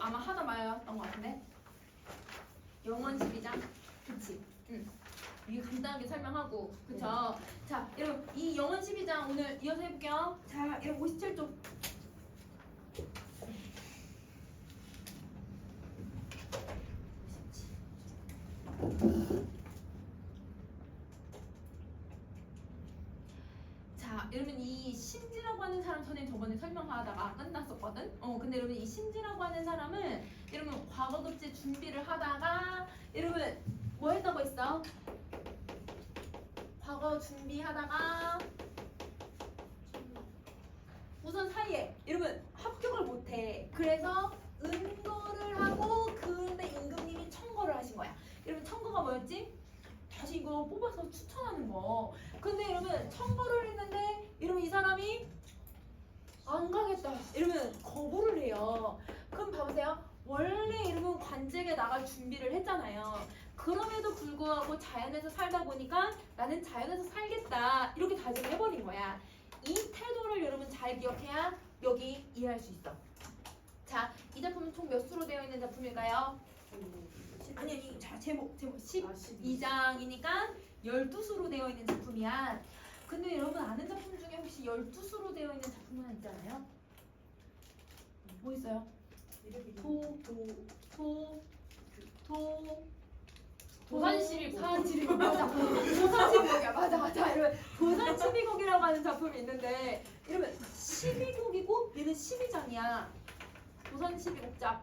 아마 하다 말았던 것 같은데. 영원 12장. 그치? 응. 이게 간단하게 설명하고, 그쵸? 자, 여러분, 이 영원 12장 오늘 이어서 해볼게요. 자, 여러분 57쪽. 자, 여러분 이 신지라고 하는 사람 전에 저번에 설명하다가 끝났었거든? 근데 여러분 이 신지라고 하는 사람은 여러분 과거 급제 준비를 하다가 여러분 뭐 했다고 했어? 과거 준비하다가 우선 사이에 여러분 합격을 못해. 그래서 은거를 하고 근데 임금님이 청거를 하신 거야. 여러분 청거가 뭐였지? 다시 이거 뽑아서 추천하는 거. 근데 여러분 청거를 했는데 여러분 이 사람이 안 가겠다. 이러면 거부를 해요. 그럼 봐보세요. 원래 여러분 관직에 나갈 준비를 했잖아요. 그럼에도 불구하고 자연에서 살다 보니까 나는 자연에서 살겠다. 이렇게 다짐을 해버린 거야. 이 태도를 여러분 잘 기억해야 여기 이해할 수 있어. 자, 이 작품은 총 몇 수로 되어 있는 작품일까요? 아니, 자, 제목 12장이니까 12수로 되어 있는 작품이야. 근데 여러분 아는 작품 중에 혹시 12수로 되어 있는 작품 하나 있잖아요? 뭐 있어요? 도산12곡 맞아. 도산12곡이야. 맞아. 이러면 도산12곡이라고 하는 작품이 있는데 이러면 12곡이고 얘는 12장이야. 도산12곡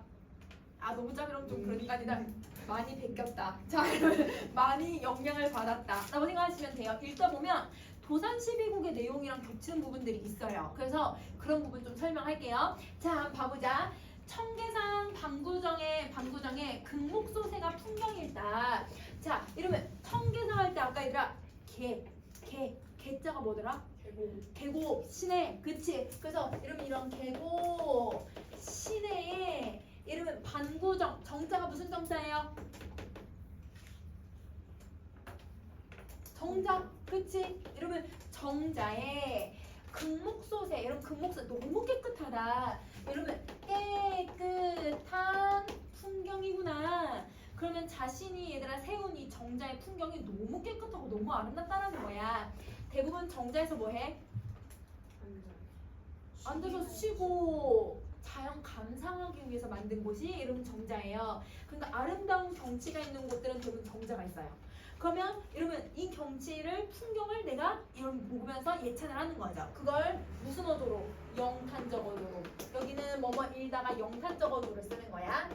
너무 짭이라면 좀 그러니까 아니다. 많이 베꼈다. 자, 이러면 많이 영향을 받았다 라고 생각하시면 돼요. 읽다 보면 도산 12곡의 내용이랑 겹치는 부분들이 있어요. 그래서 그런 부분 좀 설명할게요. 자, 한번 봐보자. 청계산 방구정의 금목소세가 풍경일다. 자, 이러면 청계산 할 때 아까 얘들아 개자가 뭐더라? 계곡 시내. 그치? 그래서 이러면 이런 계곡 시내에 이러면 반구정 정자가 무슨 정자예요? 정자. 그치? 이러면 정자에 금목소세. 여러분 금목소세 너무 깨끗하다. 이러면 깨끗한 풍경이구나. 그러면 자신이 얘들아 세운 이 정자의 풍경이 너무 깨끗하고 너무 아름답다라는 거야. 대부분 정자에서 뭐해? 앉아서 쉬고 자연 감상하기 위해서 만든 곳이 이런 정자예요. 그러니까 아름다운 경치가 있는 곳들은 대부분 정자가 있어요. 그러면 여러분 이 경치를 풍경을 내가 이런 보면서 예찬을 하는 거죠. 그걸 무슨 어조로? 영탄적 어조로. 여기는 뭐뭐 읽다가 영탄적 어조를 쓰는 거야.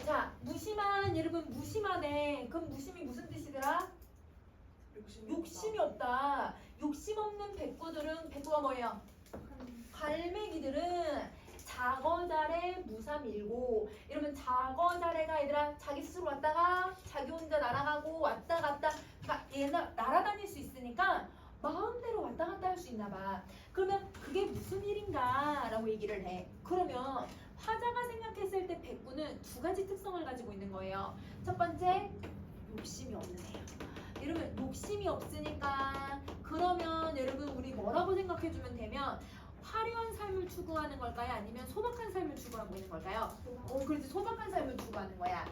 자, 무심한 여러분 무심하네. 그럼 무심이 무슨 뜻이더라? 욕심이 없다. 욕심 없는 백구가 뭐예요? 갈매기들은 자거자래 무삼일고. 이러면 자거자래가 얘들아 자기 스스로 왔다가 자기 혼자 날아가고 왔다 갔다. 그러니까 얘는 날아다닐 수 있으니까 마음대로 왔다 갔다 할 수 있나 봐. 그러면 그게 무슨 일인가 라고 얘기를 해. 그러면 화자가 생각했을 때 백구는 두 가지 특성을 가지고 있는 거예요. 첫 번째, 욕심이 없는 애예요. 여러분 욕심이 없으니까 그러면 여러분 우리 뭐라고 생각해주면 되면 화려한 삶을 추구하는 걸까요? 아니면 소박한 삶을 추구하고 있는 걸까요? 그렇지. 소박한 삶을 추구하는 거야.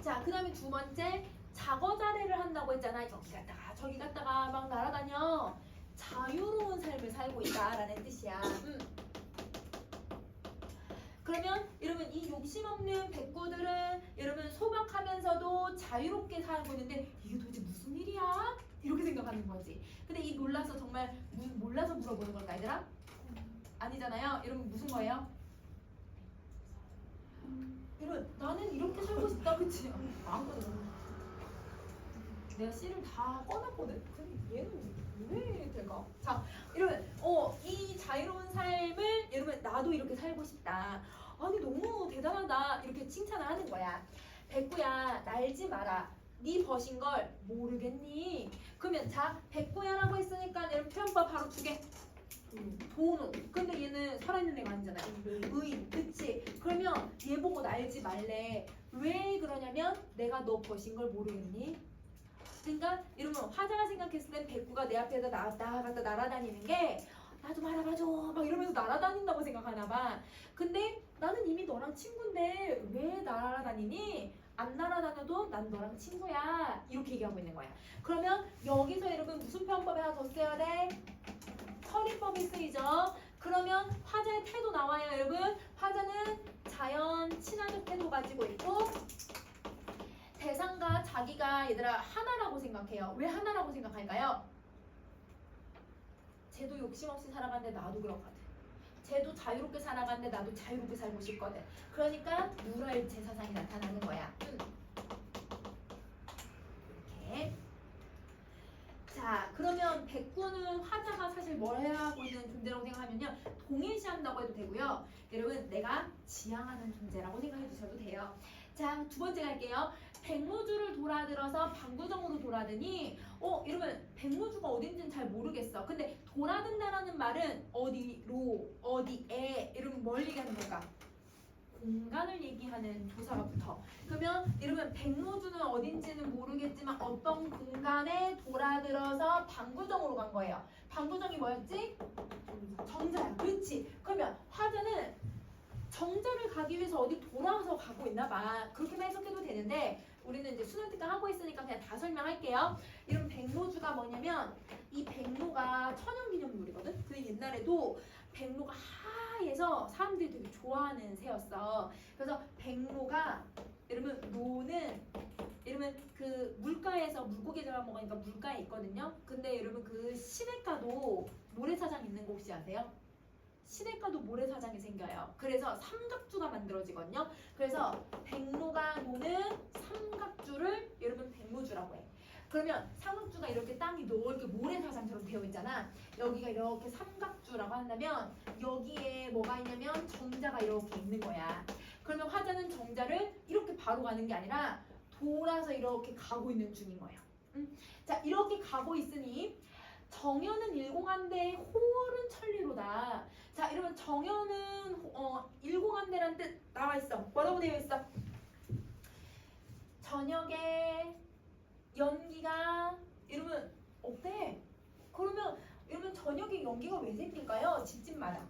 자, 그 다음에 두 번째, 자거자래를 한다고 했잖아. 여기 갔다가 저기 갔다가 막 날아다녀. 자유로운 삶을 살고 있다라는 뜻이야. 그러면 여러분 이 욕심 없는 백구들은 여러분 소박하면서도 자유롭게 살고 있는데 이게 도대체 무슨 일이야? 이렇게 생각하는 거지. 근데 이 몰라서 정말 몰라서 물어보는 걸까 얘들아? 아니잖아요. 여러분 무슨 거예요? 여러분 나는 이렇게 살고 싶다. 그치? 마음껏 내가 씨를 다 꺼놨거든? 근데 얘는 왜 될까? 자, 여러분 이 자유로운 삶을 여러분 나도 이렇게 살고 싶다. 아니 너무 대단하다. 이렇게 칭찬을 하는 거야. 백구야 날지 마라. 네 버신 걸 모르겠니? 그러면 자 백구야라고 했으니까 여러분 표현법 바로 두 개. 도는. 근데 얘는 살아있는 애가 아니잖아요. 의인. 그치? 그러면 얘 보고 날지 말래. 왜 그러냐면 내가 너 버신 걸 모르겠니? 그러니까 이러면 화자가 생각했을 때 백구가 내 앞에서 나갔다 날아다니는 게 나도 말아봐줘 막 이러면서 날아다닌다고 생각하나 봐. 근데 나는 이미 너랑 친구인데 왜 날아다니니? 안 날아다녀도 난 너랑 친구야. 이렇게 얘기하고 있는 거야. 그러면 여기서 여러분 무슨 표현법이 하나 더 써야 돼? 서리법이 쓰이죠. 그러면 화자의 태도 나와요, 여러분. 화자는 자연 친화적 태도 가지고 있고 대상과 자기가 얘들아 하나라고 생각해요. 왜 하나라고 생각할까요? 쟤도 욕심 없이 살아가는데 나도 그렇거든. 쟤도 자유롭게 살아가는데 나도 자유롭게 살고 싶거든. 그러니까 무라일체 사상이 나타나는 거야. 이렇게. 자, 그러면 백구는 화자가 사실 뭘 해야 하고 있는 존재라고 생각하면요. 동일시한다고 해도 되고요. 여러분, 내가 지향하는 존재라고 생각해 주셔도 돼요. 자, 두 번째 갈게요. 백무주를 돌아들어서 방구정으로 돌아드니 여러분 백무주가 어딘지는 잘 모르겠어. 근데 돌아든다라는 말은 어디로, 어디에 여러분 뭘 얘기하는 걸까? 공간을 얘기하는 조사가 붙어. 그러면 여러분 백무주는 어딘지는 모르겠지만 어떤 공간에 돌아들어서 방구정으로 간 거예요. 방구정이 뭐였지? 정자야. 그렇지. 그러면 화자는 정자를 가기 위해서 어디 돌아서 가고 있나 봐. 그렇게만 해석해도 되는데 우리는 이제 수능 특강 하고 있으니까 그냥 다 설명할게요. 이런 백로주가 뭐냐면 이 백로가 천연기념물이거든. 근데 옛날에도 백로가 하얘서 사람들이 되게 좋아하는 새였어. 그래서 백로가 여러분 로는 여러분 그 물가에서 물고기 잡아먹으니까 물가에 있거든요. 근데 여러분 그 시냇가도 모래사장 있는 거 혹시 아세요? 시냇가도 모래사장이 생겨요. 그래서 삼각주가 만들어지거든요. 그래서 백로가 노는 삼각주를 여러분 백로주라고 해. 그러면 삼각주가 이렇게 땅이 넓게 모래사장처럼 되어 있잖아. 여기가 이렇게 삼각주라고 한다면 여기에 뭐가 있냐면 정자가 이렇게 있는 거야. 그러면 화자는 정자를 이렇게 바로 가는 게 아니라 돌아서 이렇게 가고 있는 중인 거예요. 자, 이렇게 가고 있으니 정연은 일공한데 호월은 천리로다. 자, 이러면 정연은 일공한대라는 뜻 나와 있어. 뭐라고 되어 있어? 저녁에 연기가 이러면 없대. 그러면 이러면 저녁에 연기가 왜 생길까요? 집집마다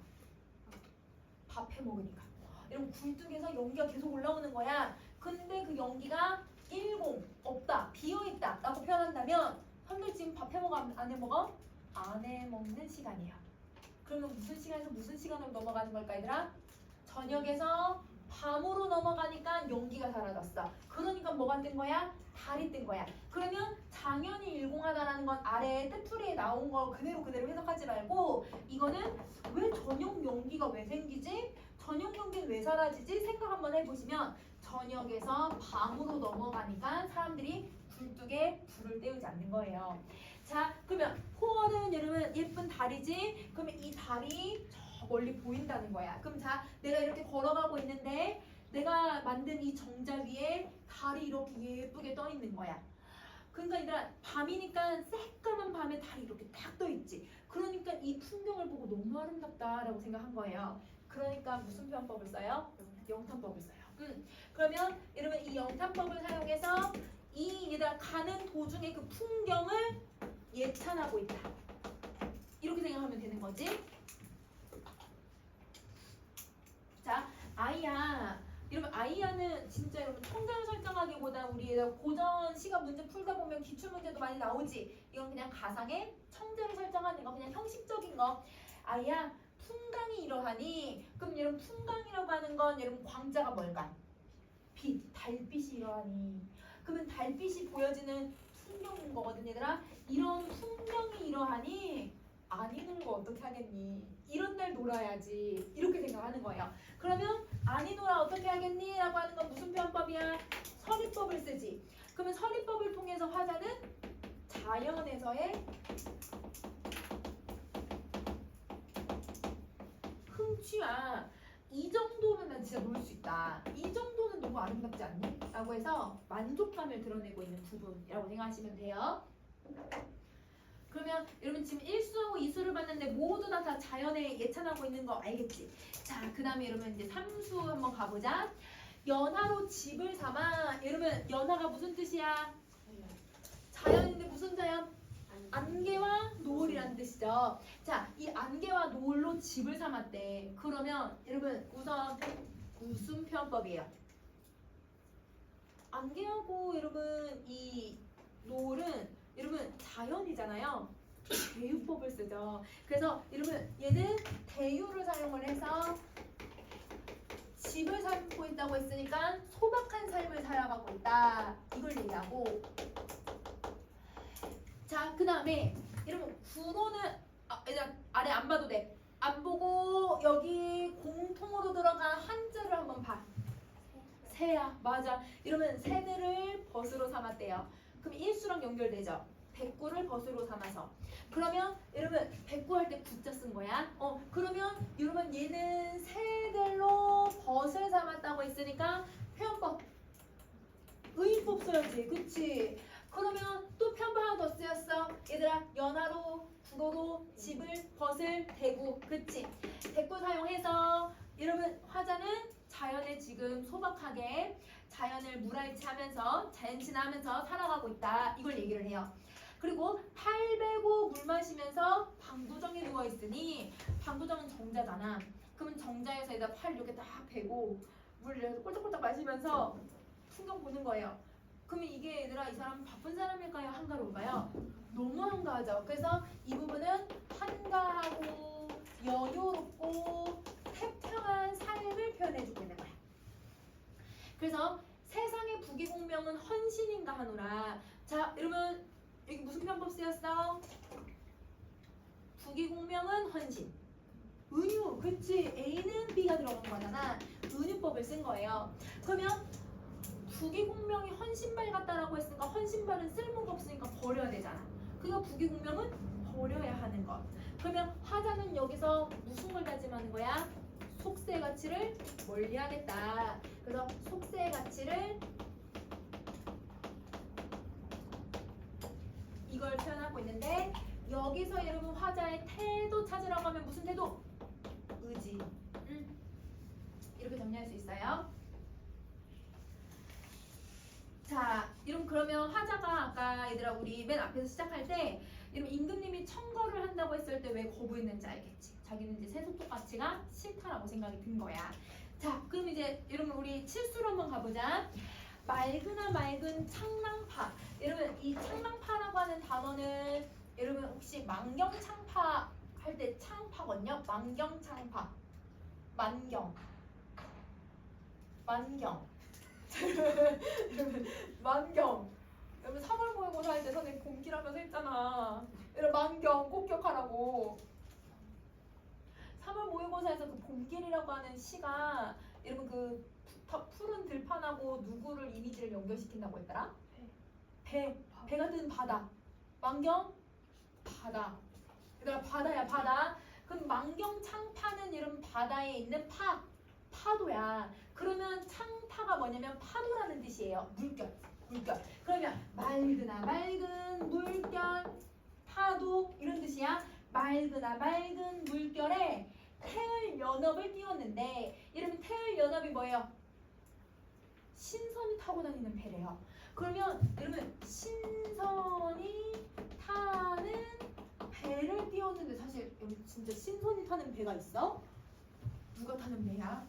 밥 해 먹으니까. 이러면 굴뚝에서 연기가 계속 올라오는 거야. 근데 그 연기가 일공 없다, 비어 있다라고 표현한다면 사람들 지금 밥 해 먹어 안 해 먹어? 안 해 먹는 시간이야. 그러면 무슨 시간에서 무슨 시간으로 넘어가는 걸까 얘들아? 저녁에서 밤으로 넘어가니까 연기가 사라졌어. 그러니까 뭐가 뜬 거야? 달이 뜬 거야. 그러면 장연이 일공하다라는 건 아래에 뜻풀이에 나온 거 그대로 해석하지 말고 이거는 왜 저녁 연기가 왜 생기지? 저녁 연기는 왜 사라지지? 생각 한번 해보시면 저녁에서 밤으로 넘어가니까 사람들이 굴뚝에 불을 때우지 않는 거예요. 자, 그러면 호월은 여러분 예쁜 달이지? 그러면 이 달이 저 멀리 보인다는 거야. 그럼 자, 내가 이렇게 걸어가고 있는데 내가 만든 이 정자 위에 달이 이렇게 예쁘게 떠 있는 거야. 그러니까 얘들아 밤이니까 새까만 밤에 달이 이렇게 딱 떠 있지. 그러니까 이 풍경을 보고 너무 아름답다라고 생각한 거예요. 그러니까 무슨 표현법을 써요? 영탄법을 써요. 그러면 여러분 이 영탄법을 사용해서 이 얘들아 가는 도중에 그 풍경을 예찬하고 있다. 이렇게 생각하면 되는 거지. 자, 아이야. 여러분 아이야는 진짜 여러분 청자를 설정하기보다 우리 고전 시간 문제 풀다 보면 기출 문제도 많이 나오지. 이건 그냥 가상의 청자를 설정하는 거, 그냥 형식적인 거. 아이야, 풍광이 이러하니. 그럼 여러분 풍광이라고 하는 건 여러분 광자가 뭘까? 빛, 달빛이 이러하니. 그러면 달빛이 보여지는 풍경인 거거든 얘들아. 이런 풍경이 이러하니 아니 놀고 어떻게 하겠니? 이런 날 놀아야지. 이렇게 생각하는 거예요. 그러면 아니 놀아 어떻게 하겠니? 라고 하는 건 무슨 표현법이야? 서리법을 쓰지. 그러면 서리법을 통해서 화자는 자연에서의 흥취와 이 정도면 난 진짜 놀 수 있다. 이 정도는 너무 아름답지 않니? 라고 해서 만족감을 드러내고 있는 부분이라고 생각하시면 돼요. 그러면 여러분 지금 1수하고 2수를 봤는데 모두 다 자연에 예찬하고 있는 거 알겠지? 자, 그 다음에 여러분 이제 3수 한번 가보자. 연하로 집을 삼아. 여러분 연하가 무슨 뜻이야? 자연인데 무슨 자연? 안개와 노을이라는 뜻이죠. 자, 이 안개와 노을로 집을 삼았대. 그러면 여러분 우선 무슨 표현법이에요? 안개하고 여러분 이 노을은 여러분 자연이잖아요. 대유법을 쓰죠. 그래서 여러분 얘는 대유를 사용을 해서 집을 삼고 있다고 했으니까 소박한 삶을 살아가고 있다. 이걸 얘기하고 자, 그 다음에 여러분 구로는 얘들아 아래 안 봐도 돼. 안 보고 여기 공통으로 들어간 한자를 한번 봐. 새야. 맞아. 이러면 새들을 벗으로 삼았대요. 그럼 일수랑 연결되죠. 백구를 벗으로 삼아서. 그러면 여러분 백구 할 때 구자 쓴 거야. 그러면 여러분 얘는 새들로 벗을 삼았다고 했으니까 표현법 의법 써야지. 그치? 그러면 또 편법 하나 더 쓰였어. 얘들아 연하로 구로로 집을 벗을 대구. 그치? 백구 사용해서 여러분 화자는 자연에 지금 소박하게 자연을 물알치하면서 자연친화하면서 살아가고 있다. 이걸 얘기를 해요. 그리고 팔 베고 물 마시면서 방구정에 누워있으니 방구정은 정자잖아. 그러면 정자에서 얘가 팔 이렇게 딱 베고 물을 꼴딱꼴딱 마시면서 풍경 보는 거예요. 그러면 이게 얘들아 이 사람 바쁜 사람일까요? 한가로울까요? 너무 한가하죠. 그래서 이 부분은 한가하고 여유롭고 태평한 삶을 표현해주고 있는 거야. 그래서 세상의 부귀공명은 헌신인가 하노라. 자, 여러분 여기 무슨 편법 쓰였어? 부귀공명은 헌신. 은유, 그치? A는 B가 들어간 거잖아. 은유법을 쓴 거예요. 그러면 부귀공명이 헌신발 같다라고 했으니까 헌신발은 쓸모가 없으니까 버려야 되잖아. 그러니까 부귀공명은 버려야 하는 것. 그러면 화자는 여기서 무슨 걸 다짐하는 거야? 속세의 가치를 멀리하겠다. 그래서 속세의 가치를 이걸 표현하고 있는데 여기서 여러분 화자의 태도 찾으라고 하면 무슨 태도? 의지. 이렇게 정리할 수 있어요. 자, 여러분 그러면 화자가 아까 얘들아 우리 맨 앞에서 시작할 때 여러분 임금님이 청거를 한다고 했을 때 왜 거부했는지 알겠지? 자기는 이제 세속적 가치가 싫다라고 생각이 든 거야. 자, 그럼 이제 여러분 우리 칠수로 한번 가보자. 맑으나 맑은 창랑파. 여러분 이 창랑파라고 하는 단어는 여러분 혹시 만경창파 할 때 창파거든요. 만경창파. 만경. 만경. 여러분 3월 모의고사 할 때 선생님 봄기라면서 했잖아. 여러분 만경 꼭 기억하라고. 3월 모의고사에서 그 봄길이라고 하는 시가 여러분 그 푸른 들판하고 누구를 이미지를 연결시킨다고 했더라? 배가 든 바다. 만경 바다. 얘들아 바다야 바다. 그럼 만경 창파는 여러분 바다에 있는 파도야. 그러면 창파가 뭐냐면 파도라는 뜻이에요. 물결. 그러면 맑으나 맑은 물결, 파도 이런 뜻이야. 맑으나 맑은 물결에 태을 연합을 띄웠는데 여러분 태을 연합이 뭐예요? 신선이 타고 다니는 배래요. 그러면 여러분 신선이 타는 배를 띄웠는데 사실 여기 진짜 신선이 타는 배가 있어? 누가 타는 배야?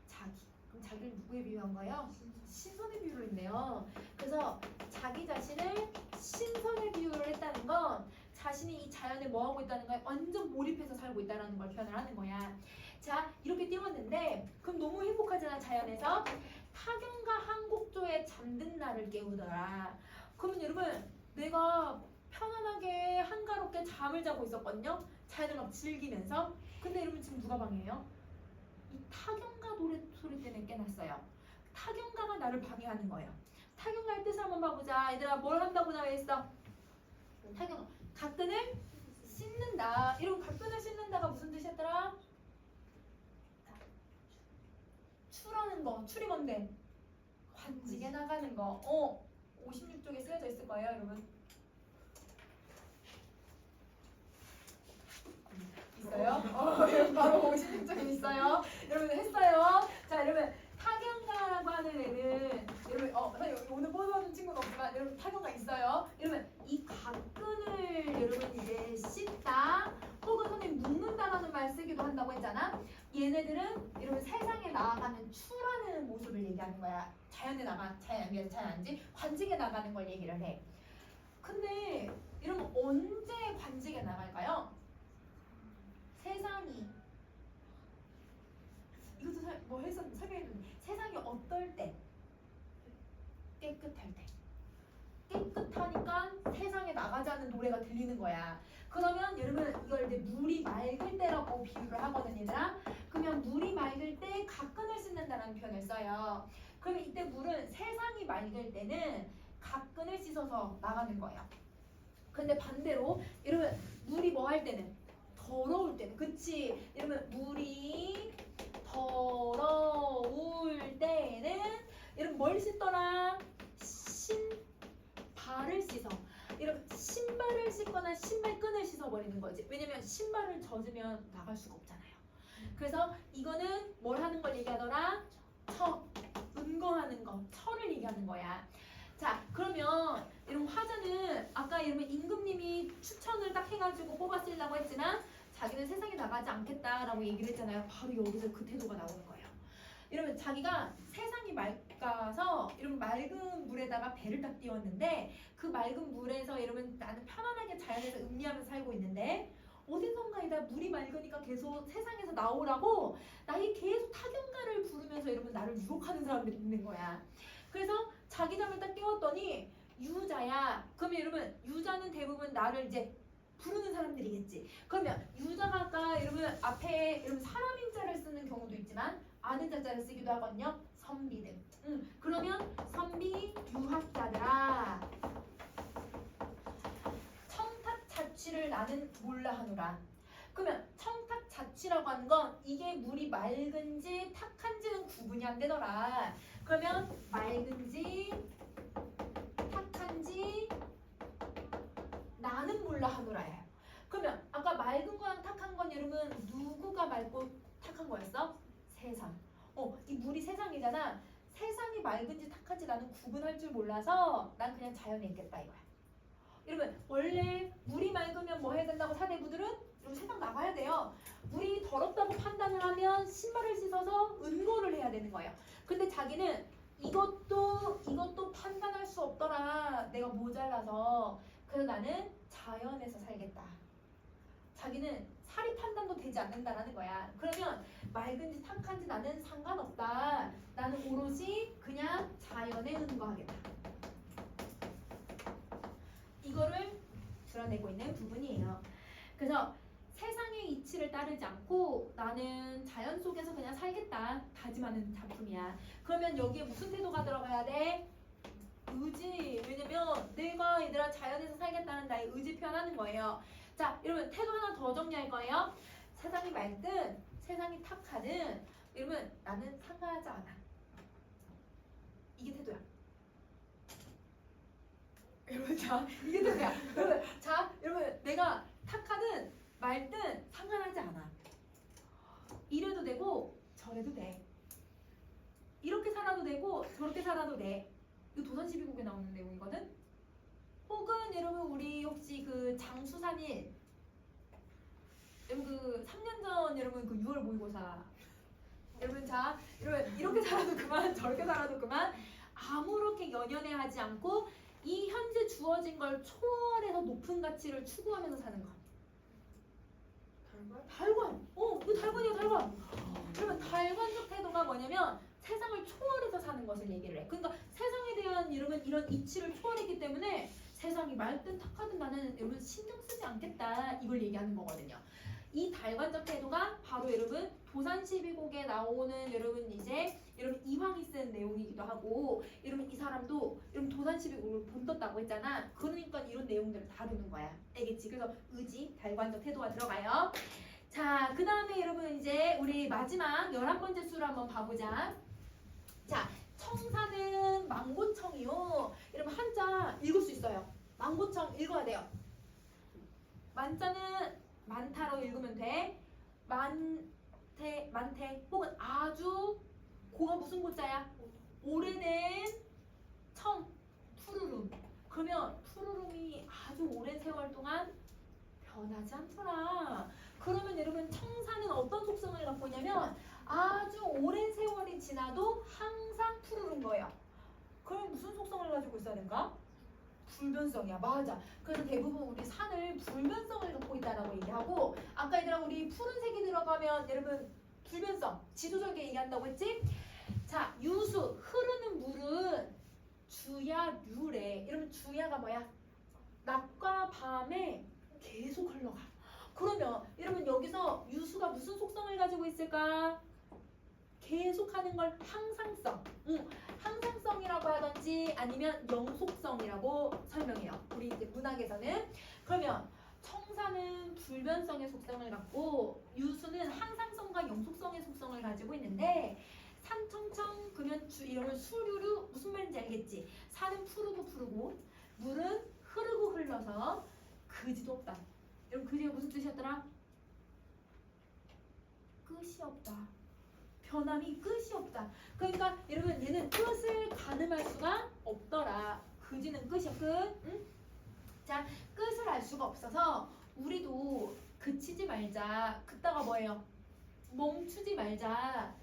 자기. 그럼 자기를 누구에 비유한 거예요? 신선에 비유를 했네요. 그래서 자기 자신을 신선에 비유를 했다는 건 자신이 이 자연에 뭐 하고 있다는 거에 완전 몰입해서 살고 있다는 걸 표현을 하는 거야. 자, 이렇게 띄웠는데 그럼 너무 행복하잖아 자연에서. 타경과 한곡조에 잠든 나를 깨우더라. 그러면 여러분 내가 편안하게 한가롭게 잠을 자고 있었거든요. 자연을 막 즐기면서. 근데 여러분 지금 누가 방해해요? 이 타경가 노래 소리 때문에 깨났어요. 타경가가 나를 방해하는 거예요. 타경가의 뜻을 한번 봐보자. 얘들아 뭘 한다고 나와 있어? 타경가. 가끈을 씻는다. 이런 가끈을 씻는다가 무슨 뜻이었더라? 추라는 거. 출이 뭔데? 관직에 나가는 거. 56쪽에 쓰여져 있을 거예요, 여러분. 있어요? 바로 56쪽에 있어요. 여러분 했어요. 자, 여러분 타경가라고 하는 애는 여러분 오늘 뽑아준 친구는 없지만 여러분 타경가 있어요. 여러분 이 가끈을 나간다고 했잖아. 얘네들은 여러분 세상에 나아가는 추라는 모습을 얘기하는 거야. 자연에 나가 자연 아니지 관직에 나가는 걸 얘기를 해. 근데 여러분 언제 관직에 나갈까요? 세상이 이것도 뭐 해서 설명해줬는데 세상이 어떨 때? 깨끗할 때. 깨끗하니까 세상에 나가자는 노래가 들리는 거야. 그러면 여러분 이걸 이제 물이 맑을 때라고 비유를 하거든 얘들아. 그러면 물이 맑을 때 가끈을 씻는다는 표현을 써요. 그러면 이때 물은 세상이 맑을 때는 가끈을 씻어서 나가는 거예요. 근데 반대로 여러분 물이 뭐 할 때는 더러울 때는 그치? 여러분 물이 더러울 때는 여러분 뭘 씻더라? 발을 씻어. 여러분 신발을 씻거나 신발끈을 씻어버리는 거지. 왜냐면 신발을 젖으면 나갈 수가 없잖아요. 그래서 이거는 뭘 하는 걸 얘기하더라? 은거하는 거, 철을 얘기하는 거야. 자 그러면 이런 화자는 아까 이러면 임금님이 추천을 딱 해가지고 뽑았으려고 했지만 자기는 세상에 나가지 않겠다라고 얘기를 했잖아요. 바로 여기서 그 태도가 나오는 거예요. 이러면 자기가 세상이 맑아서 이런 맑은 물에다가 배를 딱 띄웠는데 그 맑은 물에서 이러면 나는 편안하게 자연에서 음미하면서 살고 있는데 어디선가에다 물이 맑으니까 계속 세상에서 나오라고 나의 계속 타경가를 부르면서 여러분 나를 유혹하는 사람들이 있는 거야. 그래서 자기 잠을 딱 깨웠더니 유자야. 그러면 여러분 유자는 대부분 나를 이제 부르는 사람들이겠지. 그러면 유자가 아까 여러분 앞에 여러분 사람 인자를 쓰는 경우도 있지만 아는 자자를 쓰기도 하거든요. 선비 등. 그러면 선비 유학자들아 청탁자취를 나는 몰라 하노라. 그러면 청탁자취라고 하는 건 이게 물이 맑은지 탁한지는 구분이 안 되더라. 그러면 맑은지 탁한지 나는 몰라 하노라예요. 그러면 아까 맑은 거랑 탁한 건 여러분 누구가 맑고 탁한 거였어? 세상. 이 물이 세상이잖아. 세상이 맑은지 탁한지 나는 구분할 줄 몰라서 난 그냥 자연에 있겠다 이거야. 여러분 원래 물이 맑으면 뭐 해야 된다고 사대부들은? 여러분 세상 나가야 돼요. 물이 더럽다고 판단을 하면 신발을 씻어서 은고를 해야 되는 거예요. 근데 자기는 이것도 판단할 수 없더라. 내가 모자라서. 그래서 나는 자연에서 살겠다. 자기는 사리 판단도 되지 않는다라는 거야. 그러면 맑은지 탁한지 나는 상관없다. 나는 오롯이 그냥 자연에 은거하겠다. 이거를 드러내고 있는 부분이에요. 그래서 세상의 이치를 따르지 않고 나는 자연 속에서 그냥 살겠다 다짐하는 작품이야. 그러면 여기에 무슨 태도가 들어가야 돼? 의지. 왜냐면 내가 얘들아 자연에서 살겠다는 나의 의지 표현하는 거예요. 자 여러분 태도 하나 더 정리할 거예요. 세상이 맑든 세상이 탁하든 여러분 나는 상관하지 않아. 이게 태도야. 여러분 자 이게 태도야. 여러분 자 여러분 내가 탁하든 맑든 상관하지 않아. 이래도 되고 저래도 돼. 이렇게 살아도 되고 저렇게 살아도 돼. 이거 도산12국에 나오는 내용이거든. 혹은 여러분 우리 혹시 그 장수산일 여러분 그 3년 전 여러분 그 6월 모의고사 여러분 자 여러분 이렇게 살아도 그만 저렇게 살아도 그만 아무렇게 연연해 하지 않고 이 현재 주어진 걸 초월해서 높은 가치를 추구하면서 사는 거. 달관. 이거 달관이야 달관. 그러면 달관적 태도가 뭐냐면 세상을 초월해서 사는 것을 얘기를 해. 그러니까 세상에 대한 여러분 이런 이치를 초월했기 때문에 세상이 맑든 탁하든 나는 여러분 신경 쓰지 않겠다 이걸 얘기하는 거거든요. 이 달관적 태도가 바로 여러분 도산12국에 나오는 여러분 이제 여러분 이황이 쓴 내용이기도 하고 여러분 이 사람도 여러분 도산12국을 본떴다고 했잖아. 그러니까 이런 내용들을 다루는 거야. 알겠지? 그래서 의지, 달관적 태도가 들어가요. 자, 그 다음에 여러분 이제 우리 마지막 11번째 수를 한번 봐보자. 자, 청사는 망고청이요. 여러분 한자 읽을 수 있어요. 망고청 읽어야 돼요. 만자는 많다로 읽으면 돼. 많대 혹은 아주 고가 무슨 고자야? 오래된 청 푸르름. 그러면 푸르름이 아주 오랜 세월 동안 변하지 않더라. 그러면 여러분 청사는 어떤 속성을 갖고 있냐면 아주 오랜 세월이 지나도 항상 푸르른 거예요. 그럼 무슨 속성을 가지고 있어야 되는가? 불변성이야. 맞아. 그래서 대부분 우리 산을 불변성을 갖고 있다라고 얘기하고 아까 얘들아 우리 푸른색이 들어가면 여러분 불변성, 지도적인 얘기한다고 했지? 자, 유수, 흐르는 물은 주야류래. 이러면 주야가 뭐야? 낮과 밤에 계속 흘러가. 그러면 여러분 여기서 유수가 무슨 속성을 가지고 있을까? 계속하는 걸 항상성. 항상성이라고 하든지 아니면 영속성이라고 설명해요. 우리 이제 문학에서는. 그러면 청사는 불변성의 속성을 갖고 유수는 항상성과 영속성의 속성을 가지고 있는데 산청청 그러면 이러면 수류류 무슨 말인지 알겠지? 산은 푸르고 물은 흐르고 흘러서 그지도 없다. 여러분 그지가 무슨 뜻이었더라? 끝이 없다. 변함이 끝이 없다. 그러니까 여러분 얘는 끝을 가늠할 수가 없더라. 그지는 끝이야. 끝. 응? 자, 끝을 알 수가 없어서 우리도 그치지 말자. 그따가 뭐예요? 멈추지 말자.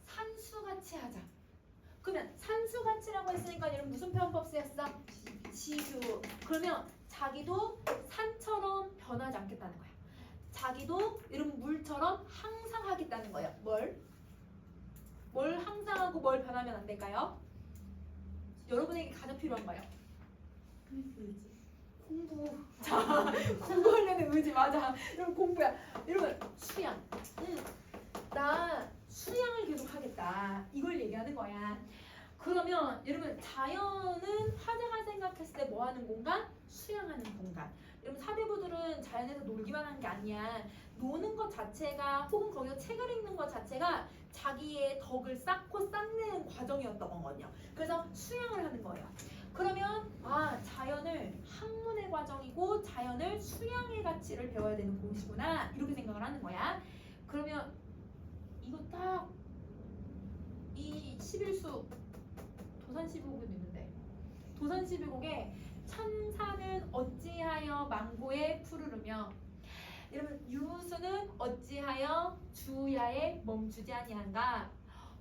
산수같이 하자. 그러면 산수같이라고 했으니까 여러분 무슨 표현법 쓰였어? 시수. 그러면 자기도 산처럼 변하지 않겠다는 거야. 자기도 여러분 물처럼 항상 하겠다는 거예요. 뭘 항상 하고 뭘 변하면 안 될까요? 여러분에게 가장 필요한 거예요. 의지. 공부. 자, 공부하려는 의지 맞아. 여러분 공부야. 여러분 수양. 나 수양을 계속 하겠다. 이걸 얘기하는 거야. 그러면 여러분 자연은 화자가 생각했을 때 뭐 하는 공간? 수양하는 공간. 여러분 사대부들은 자연에서 놀기만 하는 게 아니야. 노는 것 자체가 혹은 거기서 책을 읽는 것 자체가 자기의 덕을 쌓고 쌓는 과정이었던 거거든요. 그래서 수양을 하는 거예요. 그러면 자연을 학문의 과정이고 자연을 수양의 가치를 배워야 되는 곳이구나 이렇게 생각을 하는 거야. 그러면 이거 딱 이 11수 도산12곡에도 있는데 도산12곡에 천사는 어찌하여 망고에 푸르르며 여러분 유수는 어찌하여 주야에 멈추지 아니한가.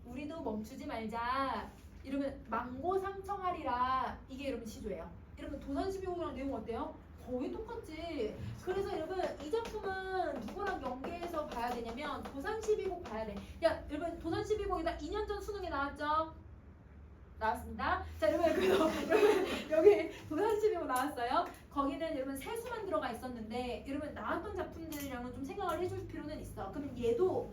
우리도 멈추지 말자. 이러면 망고 상청하리라. 이게 여러분 시조예요. 여러분 도산12곡이랑 내용 어때요? 거의 똑같지. 그래서 여러분 이 작품은 누구랑 연계해서 봐야 되냐면 도산12곡 봐야 돼. 야 여러분 도산12곡이다 2년 전 수능에 나왔죠? 나왔습니다. 자 여러분 그래서 여기 도산12곡 나왔어요. 거기는 여러분 세수만 들어가 있었는데 여러분 나왔던 작품들이랑은 좀 생각을 해줄 필요는 있어. 그러면 얘도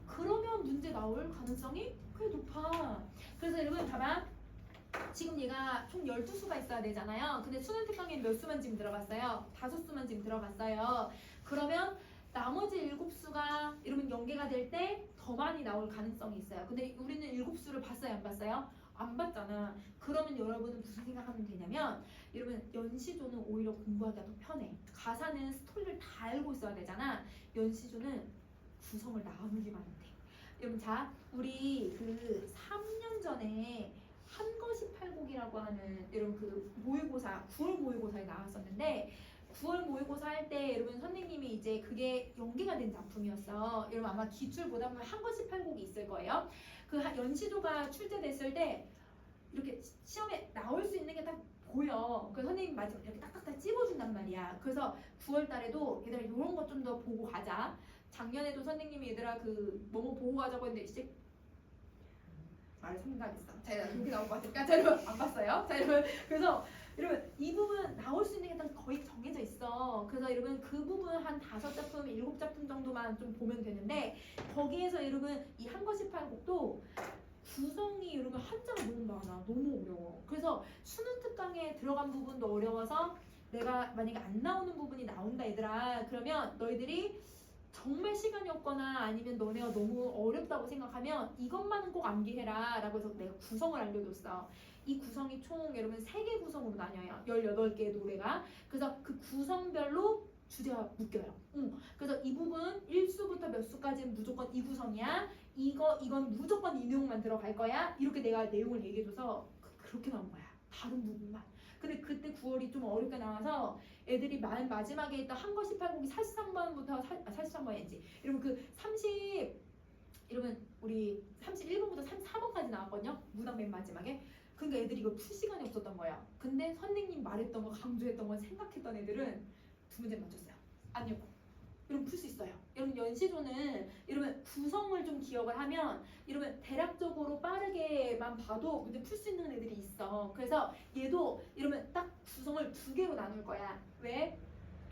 그러면 문제 나올 가능성이 꽤 높아. 그래서 여러분 봐봐. 지금 얘가 총 12수가 있어야 되잖아요. 근데 수능 특강에 몇 수만 지금 들어갔어요? 5수만 지금 들어갔어요. 그러면 나머지 7수가 여러분 연계가 될 때 더 많이 나올 가능성이 있어요. 근데 우리는 7수를 봤어요? 안 봤어요? 안 봤잖아. 그러면 여러분은 무슨 생각하면 되냐면 여러분 연시조는 오히려 공부하기가 더 편해. 가사는 스토리를 다 알고 있어야 되잖아. 연시조는 구성을 나누기만 하면 돼. 여러분 자 우리 그 3년 전에 한것이 팔곡이라고 하는 여러분 그 모의고사 9월 모의고사에 나왔었는데 9월 모의고사 할 때 여러분 선생님이 이제 그게 연계가 된 작품이었어. 여러분 아마 기출 보다 보면 한것이 팔곡이 있을 거예요. 그 연시조가 출제됐을 때 이렇게 시험에 나올 수 있는 게 딱 보여. 그래서 선생님 마지막에 이렇게 딱딱딱 찝어준단 말이야. 그래서 9월 달에도 얘들아 이런 것 좀 더 보고 가자. 작년에도 선생님이 얘들아 그 뭐뭐 보고 가자고 했는데 이제 말을 생각했어. 자, 여기 나올 것 같으니까. 자, 여러분 안 봤어요? 자, 여러분 그래서 여러분 이 부분 나올 수 있는 게 딱 거의 정해져 있어. 그래서 여러분 그 부분 한 5작품, 7작품 정도만 좀 보면 되는데 거기에서 여러분 이 한것이 팔곡도 구성이 여러분 한자가 너무 많아. 너무 어려워. 그래서 수능 특강에 들어간 부분도 어려워서 내가 만약에 안 나오는 부분이 나온다 얘들아. 그러면 너희들이 정말 시간이 없거나 아니면 너네가 너무 어렵다고 생각하면 이것만은 꼭 암기해라 라고 해서 내가 구성을 알려줬어. 이 구성이 총 여러분 3개 구성으로 나뉘어요. 18개의 노래가. 그래서 그 구성별로 주제가 묶여요. 그래서 이 부분 1수부터 몇 수까지는 무조건 이 구성이야. 이건 무조건 이 내용만 들어갈 거야. 이렇게 내가 내용을 얘기해줘서 그렇게 나온 거야. 다른 부분만. 근데 그때 9월이 좀 어렵게 나와서 애들이 마지막에 있던 한거 18공기 43번부터 43번이지. 이러면 그 30, 이러면 우리 31번부터 34번까지 나왔거든요. 문항 맨 마지막에. 그러니까 애들이 이거 풀 시간이 없었던 거야. 근데 선생님 말했던 거, 강조했던 거 생각했던 애들은 두 문제 맞췄어요. 아니요. 여러분 풀 수 있어요. 여러분 연시조는 여러분 구성을 좀 기억을 하면 여러분 대략적으로 빠르게만 봐도 문제 풀 수 있는 애들이 있어. 그래서 얘도 여러분 딱 구성을 두 개로 나눌 거야. 왜?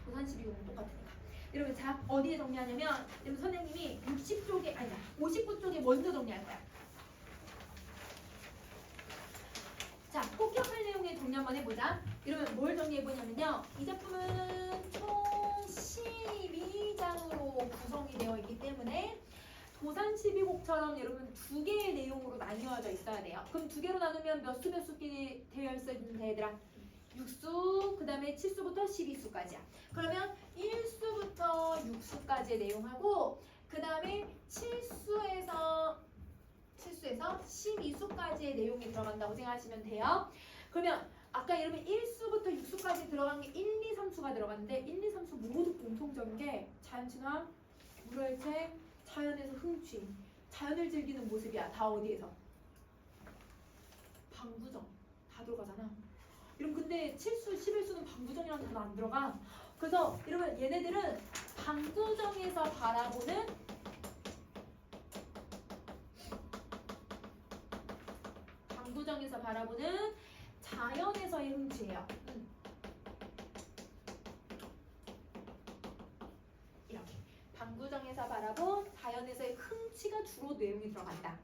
도산 12공은 똑같으니까. 여러분 자 어디에 정리하냐면 여러분 선생님이 60쪽에 아니다 59쪽에 먼저 정리할 거야. 자, 꼭 기억할 내용에 정리 한번 해보자. 이러면 뭘 정리해보냐면요. 이 작품은 총 12장으로 구성이 되어 있기 때문에 도산 12곡처럼 여러분 두 개의 내용으로 나뉘어져 있어야 돼요. 그럼 두 개로 나누면 몇 수 몇 수끼리 되어 있는데 얘들아? 6수, 그 다음에 7수부터 12수까지야. 그러면 1수부터 6수까지의 내용하고 그 다음에 7수에서 12수까지의 내용이 들어간다고 생각하시면 돼요. 그러면 아까 여러분 1수부터 6수까지 들어간 게 1, 2, 3수가 들어갔는데 1, 2, 3수 모두 공통적인 게 자연친화, 물활체, 자연에서 흥취, 자연을 즐기는 모습이야. 다 어디에서? 방구정. 다 들어가잖아. 여러분 근데 7수, 11수는 방구정이라는 단어 안 들어가. 그래서 여러분 얘네들은 방구정에서 바라보는 방구정에서 바라보는 자연에서의 흥취예요. 이렇게 방구정에서 바라본 자연에서의 흥취가 주로 내용이 들어간다.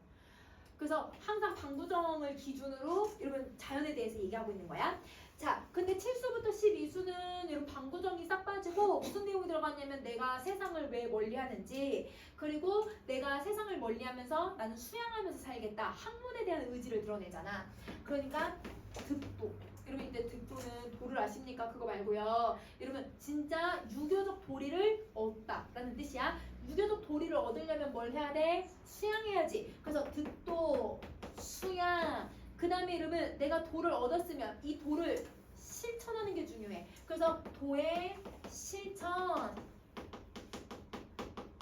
그래서 항상 방구정을 기준으로 여러분 자연에 대해서 얘기하고 있는 거야. 자, 근데 7수부터 12수는 여러분 방구정이 싹 빠지고 무슨 내용이 들어갔냐면 내가 세상을 왜 멀리하는지, 그리고 내가 세상을 멀리하면서 나는 수양하면서 살겠다. 학문에 대한 의지를 드러내잖아. 그러니까 득도. 여러분 이때 득도는 도를 아십니까? 그거 말고요. 여러분 진짜 유교적 도리를 얻다라는 뜻이야. 유교적 도리를 얻으려면 뭘 해야 돼? 수양해야지. 그래서 득도, 수양, 그 다음에 여러분 내가 도를 얻었으면 이 도를 실천하는 게 중요해. 그래서 도의 실천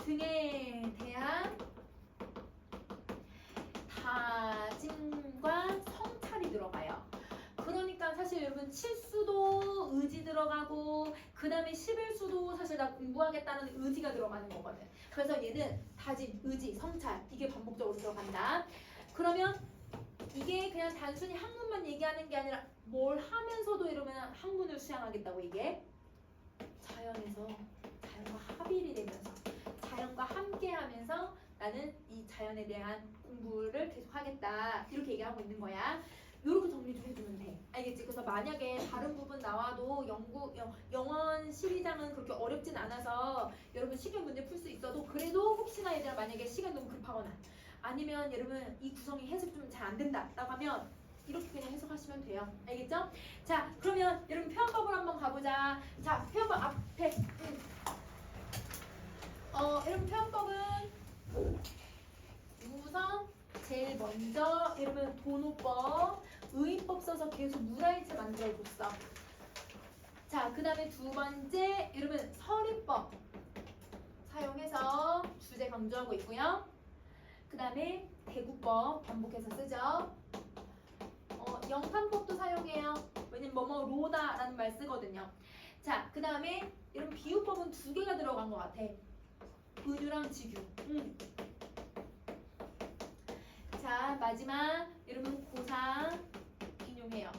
등에 대한 다짐과 성찰이 들어가요. 그러니까 사실 여러분 7수도 의지 들어가고 그 다음에 11수도 사실 나 공부하겠다는 의지가 들어가는 거거든. 그래서 얘는 다짐, 의지, 성찰 이게 반복적으로 들어간다. 그러면 이게 그냥 단순히 학문만 얘기하는 게 아니라 뭘 하면서도 이러면 학문을 수양하겠다고 이게 자연에서 자연과 합일이 되면서 자연과 함께 하면서 나는 이 자연에 대한 공부를 계속 하겠다 이렇게 얘기하고 있는 거야. 이렇게 정리 좀 해주면 돼. 알겠지? 그래서 만약에 다른 부분 나와도 영원 12장은 그렇게 어렵진 않아서 여러분 시간 문제 풀 수 있어도 그래도 혹시나 얘들아 만약에 시간 너무 급하거나 아니면 여러분 이 구성이 해석 좀 잘 안 된다 라고 하면 이렇게 그냥 해석하시면 돼요. 알겠죠? 자 그러면 여러분 표현법을 한번 가보자. 자 표현법 앞에 여러분 표현법은 우선 제일 먼저 여러분 도노법, 의인법 써서 계속 물화일체 만들어줬어. 자, 그 다음에 두 번째 여러분 서리법 사용해서 주제 강조하고 있고요. 그 다음에 대구법 반복해서 쓰죠. 영판법도 사용해요. 왜냐면 뭐뭐로다라는 말 쓰거든요. 자, 그 다음에 여러분 비유법은 두 개가 들어간 것 같아. 은유랑 직유. 자 마지막 여러분 고상 인용해요.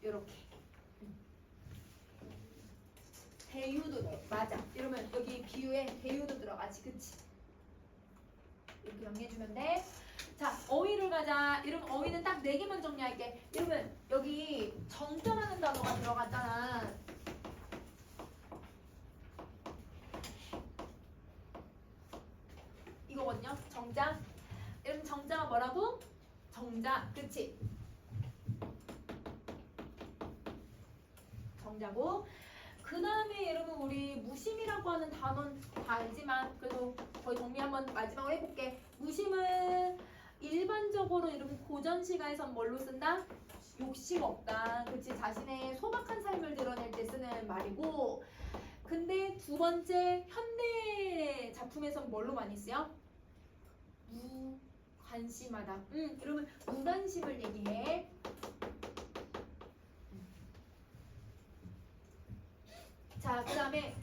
요렇게 대유도 맞아. 여러분 여기 비유에 대유도 들어가지 그치? 이렇게 정리해주면 돼. 자 어휘를 가자. 여러분 어휘는 딱 4개만 정리할게. 여러분 여기 정자라는 단어가 들어갔잖아. 이거거든요. 정자. 여러분 정자가 뭐라고? 정자, 그치? 정자고 그 다음에 여러분 우리 무심이라고 하는 단어는 다 알지만 그래도 거의 정리 한번 마지막으로 해볼게. 무심은 일반적으로 여러분 고전시가에선 뭘로 쓴다? 욕심 없다. 그치? 자신의 소박한 삶을 드러낼 때 쓰는 말이고, 근데 두 번째 현대 작품에선 뭘로 많이 쓰여? 무관심하다. 여러분 무관심을 얘기해. 자, 그 다음에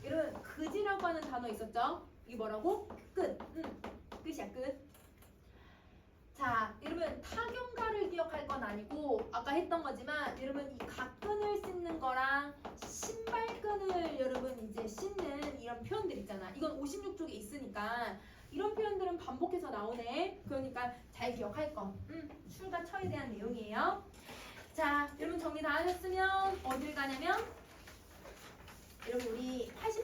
여러분 그지라고 하는 단어 있었죠? 이게 뭐라고? 끝. 끝이야, 끝. 자, 여러분 타경가를 기억할 건 아니고 아까 했던 거지만 여러분 이 각끈을 씻는 거랑 신발끈을 여러분 이제 씻는 이런 표현들 있잖아. 이건 56쪽에 있으니까 이런 표현들은 반복해서 나오네. 그러니까 잘 기억할 거. 출과 처에 대한 내용이에요. 자, 여러분 정리 다 하셨으면 어딜 가냐면 여러분 우리